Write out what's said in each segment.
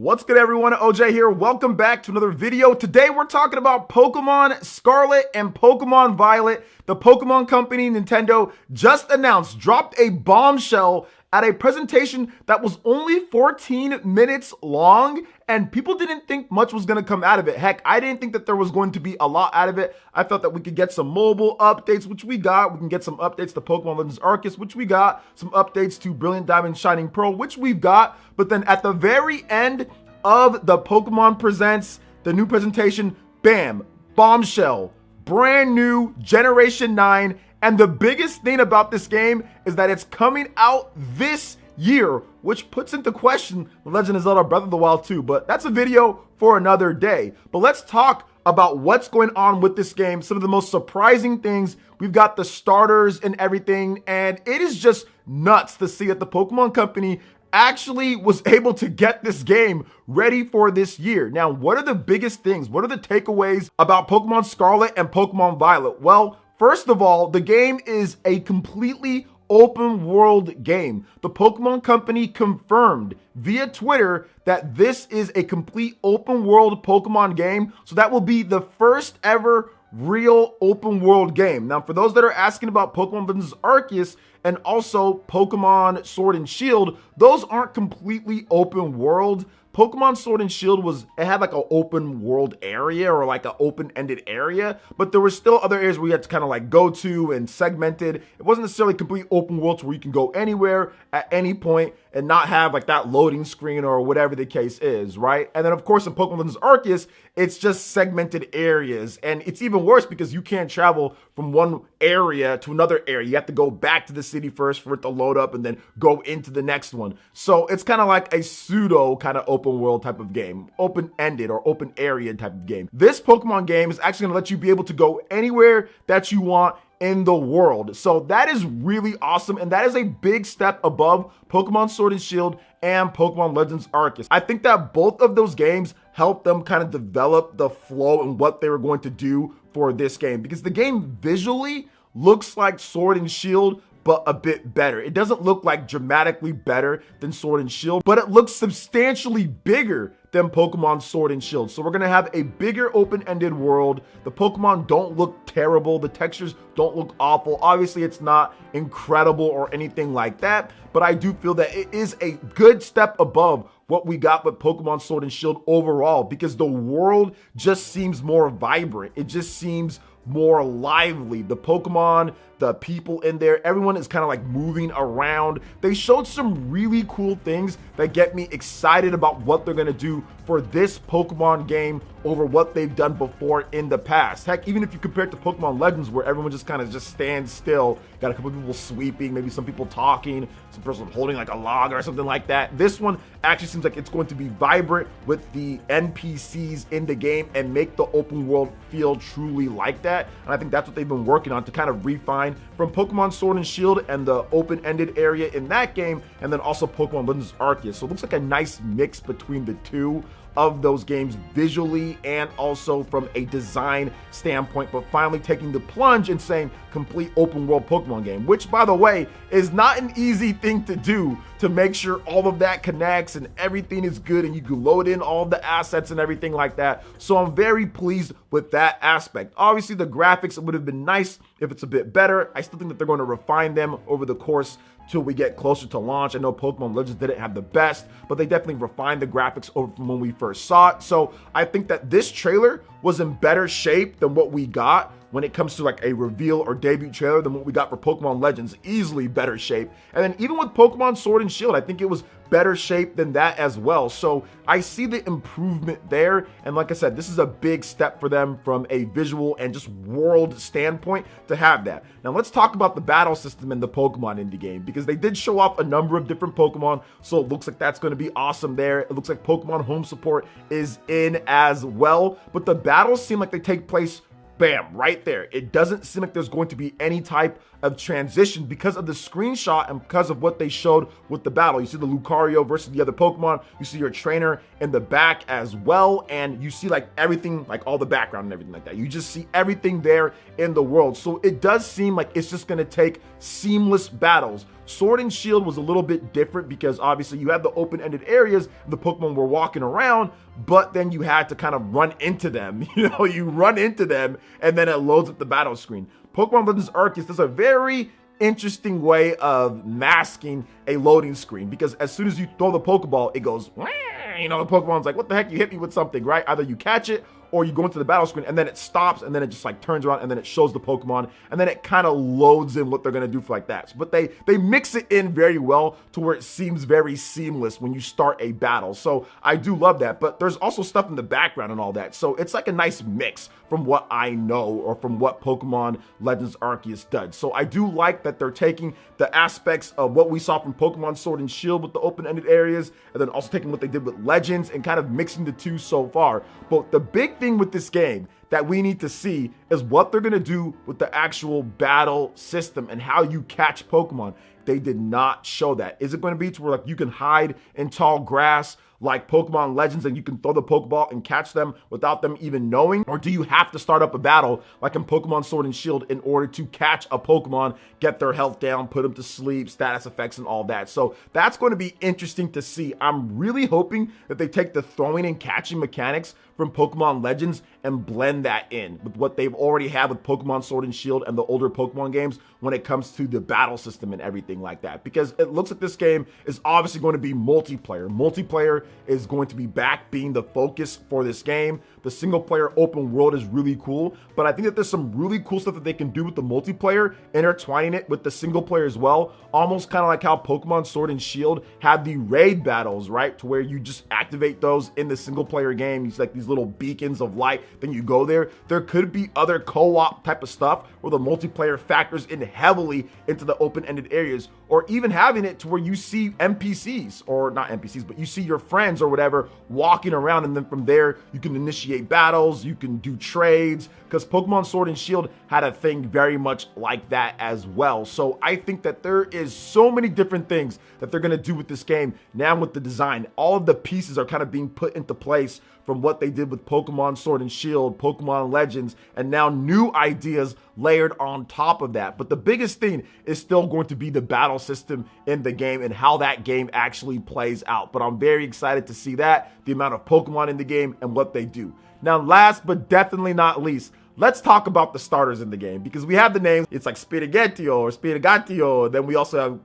What's good, everyone? OJ here. Welcome back to another video. Today we're talking about Pokemon Scarlet and Pokemon Violet. The Pokemon Company, Nintendo, just announced, dropped a bombshell at a presentation that was only 14 minutes long, and people didn't think much was going to come out of it. Heck, I didn't think that there was going to be a lot out of it. I thought that we could get some mobile updates, which we got. We can get some updates to Pokemon Legends Arceus, which we got. Some updates to Brilliant Diamond Shining Pearl, which we've got. But then at the very end of the Pokemon Presents, the new presentation, bam, bombshell, brand new Generation 9. And the biggest thing about this game is that it's coming out this year, which puts into question The Legend of Zelda Breath of the Wild 2. But that's a video for another day. But let's talk about what's going on with this game. Some of the most surprising things. We've got the starters and everything, and it is just nuts to see that the Pokemon Company actually was able to get this game ready for this year. Now, what are the biggest things? What are the takeaways about Pokemon Scarlet and Pokemon Violet? Well, first of all, the game is a completely open world game. The Pokemon Company confirmed via Twitter that this is a complete open world Pokemon game. So that will be the first ever real open world game. Now, for those that are asking about Pokemon Legends Arceus and also Pokemon Sword and Shield, those aren't completely open world. Pokemon Sword and Shield it had like an open world area or like an open-ended area, but there were still other areas where you had to kind of like go to and segmented. It wasn't necessarily complete open world where you can go anywhere at any point and not have like that loading screen or whatever the case is, right? And then of course in Pokemon Legends Arceus, it's just segmented areas, and it's even worse because you can't travel from one area to another area. You have to go back to the city first for it to load up and then go into the next one. So it's kind of like a pseudo kind of open world type of game, open-ended or open area type of game. This Pokemon game is actually going to let you be able to go anywhere that you want in the world. So that is really awesome, and that is a big step above Pokemon Sword and Shield and Pokemon Legends Arceus. I think that both of those games helped them kind of develop the flow and what they were going to do for this game, because the game visually looks like Sword and Shield, but a bit better. It doesn't look like dramatically better than Sword and Shield, but it looks substantially bigger than Pokemon Sword and Shield. So we're gonna have a bigger open-ended world. The Pokemon don't look terrible. The textures don't look awful. Obviously, it's not incredible or anything like that, but I do feel that it is a good step above what we got with Pokemon Sword and Shield overall, because the world just seems more vibrant. It just seems more lively. The Pokemon, the people in there, everyone is kind of like moving around. They showed some really cool things that get me excited about what they're going to do for this Pokemon game over what they've done before in the past. Heck, even if you compare it to Pokemon Legends, where everyone just kind of just stands still, got a couple people sweeping, maybe some people talking, some person holding like a log or something like that. This one actually seems like it's going to be vibrant with the NPCs in the game and make the open world feel truly like that. And I think that's what they've been working on to kind of refine from Pokemon Sword and Shield and the open-ended area in that game, and then also Pokemon Legends Arceus. So it looks like a nice mix between the two of those games visually and also from a design standpoint, but finally taking the plunge and saying complete open world Pokemon game, which by the way is not an easy thing to do, to make sure all of that connects and everything is good and you can load in all the assets and everything like that. So I'm very pleased with that aspect. Obviously the graphics, it would have been nice if it's a bit better. I still think that they're going to refine them over the course till we get closer to launch. I know Pokemon Legends didn't have the best, but they definitely refined the graphics over from when we first saw it. So I think that this trailer was in better shape than what we got when it comes to like a reveal or debut trailer than what we got for Pokemon Legends. Easily better shape. And then even with Pokemon Sword and Shield, I think it was better shape than that as well. So I see the improvement there. And like I said, this is a big step for them from a visual and just world standpoint to have that. Now let's talk about the battle system in the Pokemon indie game, because they did show off a number of different Pokemon. So it looks like that's going to be awesome there. It looks like Pokemon Home Support is in as well. But the battles seem like they take place bam, right there. It doesn't seem like there's going to be any type of transition because of the screenshot and because of what they showed with the battle. You see the Lucario versus the other Pokemon. You see your trainer in the back as well. And you see like everything, like all the background and everything like that. You just see everything there in the world. So it does seem like it's just going to take seamless battles. Sword and Shield was a little bit different because obviously you have the open-ended areas, the Pokemon were walking around, but then you had to kind of run into them. You run into them and then it loads up the battle screen. Pokemon Legends Arceus does a very interesting way of masking a loading screen, because as soon as you throw the Pokeball, it goes, the Pokemon's like, what the heck, you hit me with something, right? Either you catch it or you go into the battle screen and then it stops and then it just like turns around and then it shows the Pokemon and then it kind of loads in what they're going to do for like that. But they mix it in very well to where it seems very seamless when you start a battle. So I do love that, but there's also stuff in the background and all that. So it's like a nice mix from what I know or from what Pokemon Legends Arceus does. So I do like that they're taking the aspects of what we saw from Pokemon Sword and Shield with the open-ended areas and then also taking what they did with Legends and kind of mixing the two so far. But the big thing with this game that we need to see is what they're going to do with the actual battle system and how you catch Pokemon. They did not show that. Is it going to be to where like you can hide in tall grass like Pokemon Legends and you can throw the Pokeball and catch them without them even knowing? Or do you have to start up a battle like in Pokemon Sword and Shield in order to catch a Pokemon, get their health down, put them to sleep, status effects and all that? So that's going to be interesting to see. I'm really hoping that they take the throwing and catching mechanics from Pokemon Legends and blend that in with what they've already had with Pokemon Sword and Shield and the older Pokemon games when it comes to the battle system and everything like that. Because it looks like this game is obviously going to be multiplayer. Multiplayer is going to be back being the focus for this game. The single player open world is really cool, but I think that there's some really cool stuff that they can do with the multiplayer, intertwining it with the single player as well. Almost kind of like how Pokemon Sword and Shield had the raid battles, right? To where you just activate those in the single player game. You see like these little beacons of light, then you go there. There could be other co-op type of stuff where the multiplayer factors in heavily into the open-ended areas, or even having it to where you see NPCs, or not NPCs, but you see your friends or whatever walking around, and then from there you can initiate battles, you can do trades, because Pokemon Sword and Shield had a thing very much like that as well. So I think that there is so many different things that they're going to do with this game now with the design. All of the pieces are kind of being put into place from what they did with Pokemon Sword and Shield, Pokemon Legends, and now new ideas layered on top of that. But the biggest thing is still going to be the battle system in the game and how that game actually plays out. But I'm very excited to see that, the amount of Pokemon in the game and what they do. Now, last but definitely not least, let's talk about the starters in the game, because we have the names. It's like Spirigatio or Spirigatio. Then we also have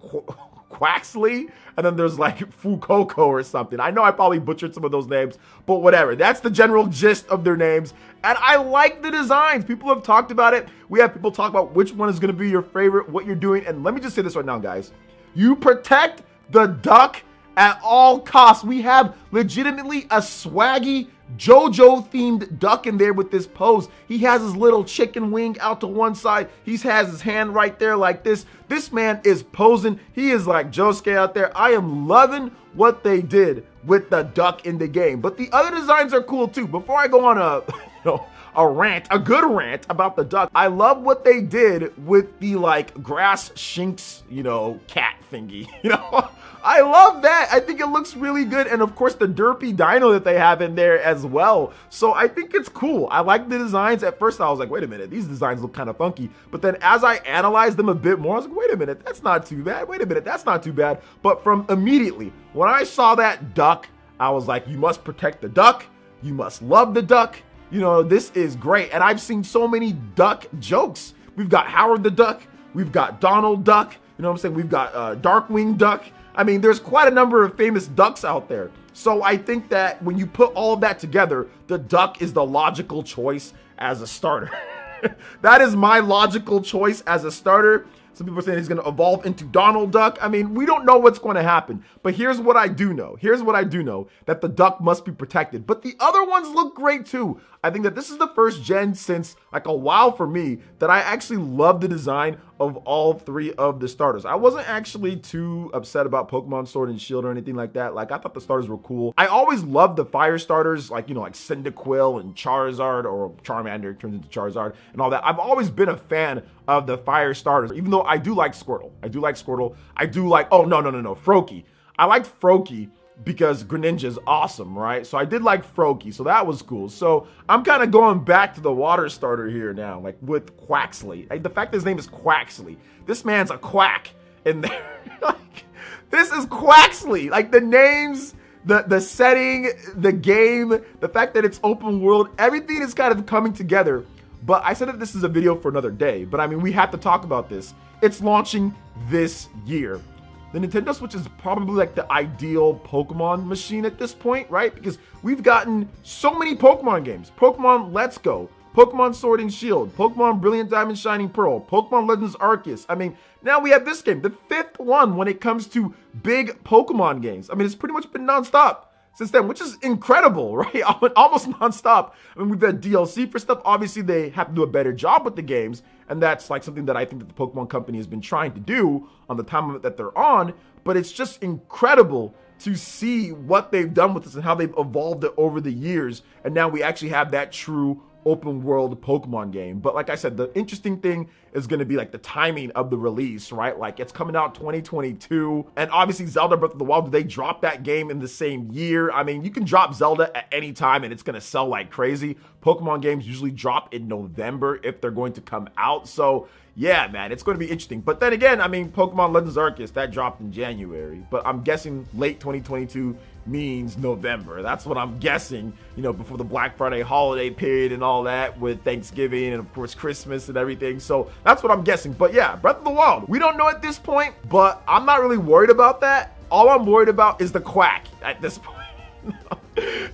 Quaxley, and then there's like Fuecoco or something. I know I probably butchered some of those names, but whatever. That's the general gist of their names, and I like the designs. People have talked about it. We have people talk about which one is going to be your favorite, what you're doing, and let me just say this right now, guys. You protect the duck at all costs. We have legitimately a swaggy JoJo themed duck in there with this pose. He has his little chicken wing out to one side. He has his hand right there like this. This man is posing. He is like Josuke out there. I am loving what they did with the duck in the game. But the other designs are cool too. Before I go on a good rant about the duck, I love what they did with the like grass shinx, cat thingy. I love that. I think it looks really good. And of course the derpy dino that they have in there as well. So I think it's cool. I like the designs. At first I was like, wait a minute, these designs look kind of funky. But then as I analyzed them a bit more, I was like, wait a minute, that's not too bad. Wait a minute, that's not too bad. But from immediately, when I saw that duck, I was like, you must protect the duck. You must love the duck. This is great. And I've seen so many duck jokes. We've got Howard the Duck. We've got Donald Duck. You know what I'm saying? We've got Darkwing Duck. I mean, there's quite a number of famous ducks out there. So I think that when you put all of that together, the duck is the logical choice as a starter. That is my logical choice as a starter. Some people are saying he's going to evolve into Donald Duck. I mean, we don't know what's going to happen. But here's what I do know. That the duck must be protected. But the other ones look great too. I think that this is the first gen since like a while for me that I actually love the design of all three of the starters. I wasn't actually too upset about Pokemon Sword and Shield or anything like that. Like, I thought the starters were cool. I always loved the fire starters, like, like Cyndaquil and Charizard, or Charmander turns into Charizard and all that. I've always been a fan of the fire starters, even though I do like Squirtle. I do like, oh, no, Froakie. I liked Froakie because Greninja is awesome, right? So I did like Froakie, so that was cool. So I'm kind of going back to the water starter here now, like with Quaxley. Like, the fact that his name is Quaxley. This man's a quack, in there. Like, this is Quaxley. Like, the names, the setting, the game, the fact that it's open world, everything is kind of coming together. But I said that this is a video for another day, but I mean, we have to talk about this. It's launching this year. The Nintendo Switch is probably like the ideal Pokemon machine at this point, right? Because we've gotten so many Pokemon games. Pokemon Let's Go, Pokemon Sword and Shield, Pokemon Brilliant Diamond Shining Pearl, Pokemon Legends Arceus. I mean, now we have this game, the 5th one when it comes to big Pokemon games. I mean, it's pretty much been nonstop since then, which is incredible, right? Almost nonstop. I mean, we've had DLC for stuff. Obviously, they have to do a better job with the games, and that's like something that I think that the Pokemon Company has been trying to do on the time that they're on, but it's just incredible to see what they've done with this and how they've evolved it over the years, and now we actually have that true open world Pokemon game. But like I said, the interesting thing is going to be like the timing of the release, right? Like, it's coming out 2022, and obviously Zelda Breath of the Wild, they dropped that game in the same year. I mean, you can drop Zelda at any time and it's going to sell like crazy. Pokemon games usually drop in November if they're going to come out. So yeah, man, it's going to be interesting. But then again, I mean, Pokemon Legends Arceus, that dropped in January, but I'm guessing late 2022 means November. That's what I'm guessing, you know, before the Black Friday holiday period and all that, with Thanksgiving and of course Christmas and everything. So that's what I'm guessing. But yeah, Breath of the Wild, we don't know at this point, but I'm not really worried about that. All I'm worried about is the quack at this point.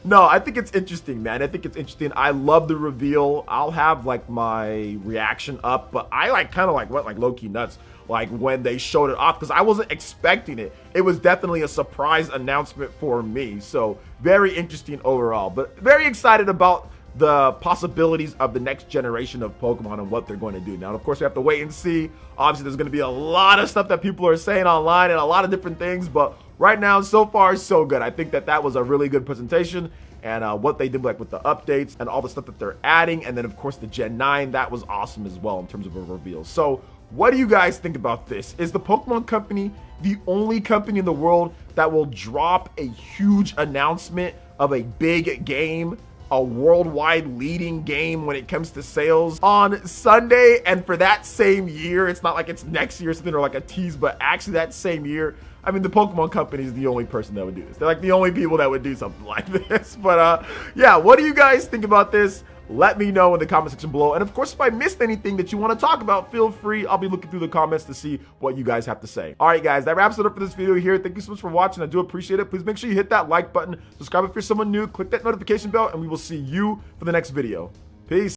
No, I think it's interesting, man. I think it's interesting. I love the reveal. I'll have like my reaction up, but I like kind of like went like low-key nuts like when they showed it off, because I wasn't expecting it. It was definitely a surprise announcement for me. So very interesting overall, but very excited about the possibilities of the next generation of Pokemon and what they're going to do. Now, of course, we have to wait and see. Obviously, there's going to be a lot of stuff that people are saying online and a lot of different things, but right now, so far, so good. I think that that was a really good presentation, and what they did like with the updates and all the stuff that they're adding, and then of course the Gen 9, that was awesome as well in terms of a reveal. So what do you guys think about this? Is the Pokemon Company the only company in the world that will drop a huge announcement of a big game, a worldwide leading game when it comes to sales on Sunday, and for that same year? It's not like it's next year or something, or like a tease, but actually that same year. I mean, the Pokemon Company is the only person that would do this. They're like the only people that would do something like this. But yeah, what do you guys think about this? Let me know in the comment section below. And of course, if I missed anything that you want to talk about, feel free. I'll be looking through the comments to see what you guys have to say. All right, guys, that wraps it up for this video here. Thank you so much for watching. I do appreciate it. Please make sure you hit that like button, subscribe if you're someone new, click that notification bell, and we will see you for the next video. Peace.